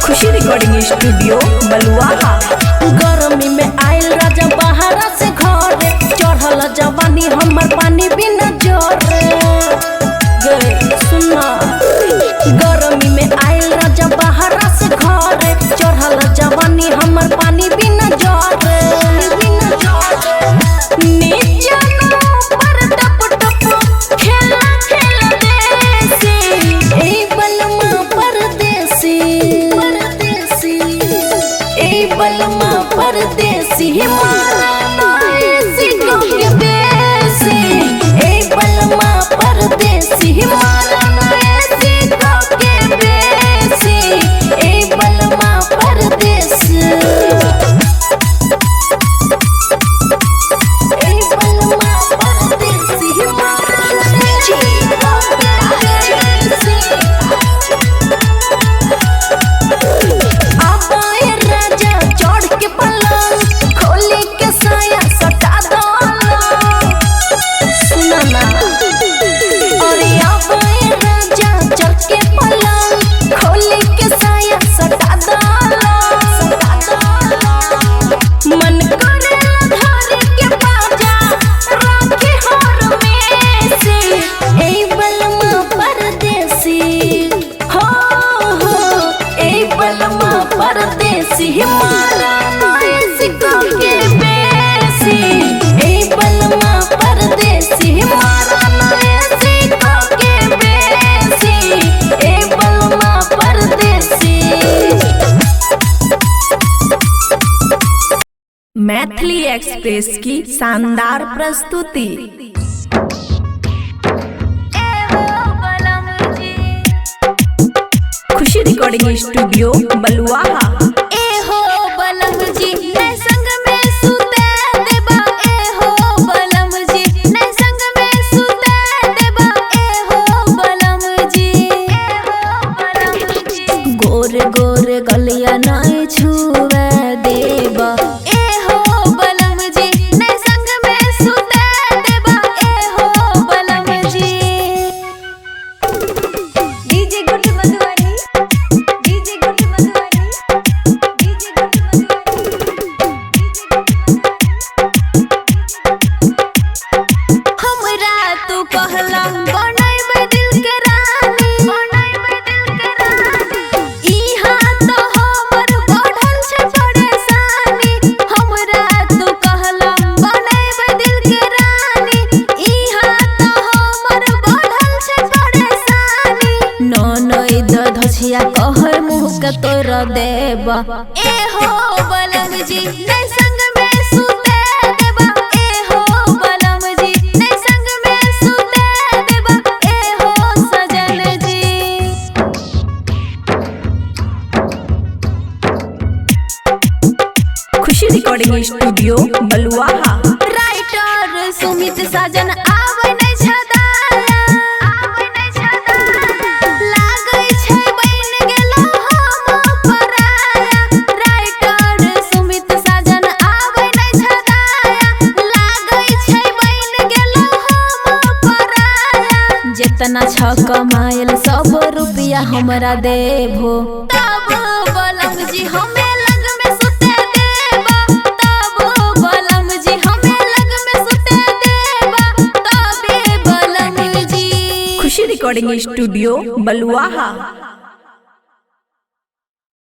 खुशी recording studio बलुआहा। गर्मी में आयल राजा बाहरा से घरे, चढ़ल जवानी हमर पानी बिना जोरे। सुना गर्मी में आयल राजा बाहरा से घरे, चढ़ल जवानी हमर पानी बिना जोरे। नीचे ऊपर टप टप खेला खेला देसी, ए बलमा परदेसी ए बलमा परदेसी मारा नाएसी के देसी। ए बलमा परदेसी मारा नाएसी के देसी। ए बलमा परदेसी ए बलमा परदेसी मारा नाएसी के देसी। आबाए राजा चढ़ के पलंग, खोली के साया सटा दो। सुना ना अरे आबाए राजा चढ़ के पलंग, खोली के साया सटा दो। मन करे धर के बाजा, राखे हर में से। ए बलमा परदेसी हो ए बलमा परदेसी मारा नाएसी के बेसी। ए बलमा परदेसी मारा नाएसी के बेसी। ए बलमा परदेसी। मैथिली एक्सप्रेस की शानदार प्रस्तुति। खुशी रिकॉर्डिंग स्टूडियो बलुआहा। ए हो बलम जी नै संग में सुते देबा। ए हो बलम जी नै संग में सुते देबा। ए हो बलम जी गोर गोर गलिया नै छुवे देबा। ए हो बलम जी नै संग में सुते देबा। ए हो बलम जी। डीजे गुड मधुवानी, डीजे गुड मधुवानी, डीजे गुड मधुवानी। हमरा तू कहला बनैबे दिल के रानी, बनैबे दिल के रानी। इहाँ तो हमर बढ़ल छै परेशानी। हमरा तू कहला बनैबे दिल के रानी, इहाँ तो हमर बढ़ल छै परेशानी। ननैद धछिया कहै मुँह के तोड़ देबा। ए हो बलम जी नै संग में सुते देबा। ए हो बलम जी नै संग में सुते देबा। ए हो सजन जी। खुशी रिकॉर्डिंग स्टूडियो बलुआहा। राइटर सुमित साजन आबै नै छदाया, आबै नै छदाया। लागै छै बन गेलो हम पराया। राइटर सुमित साजन आबै नै छदाया। लागै छै बन गेलो हम पराया। जितना छ कमायल सब रुपया हमरा देबो, तब बलम जी हमें लग में सुते देबा। तब बलम जी हमें लग में सुते देबा। तबे बलम जी। खुशी रिकॉर्डिंग स्टूडियो बलुआहा।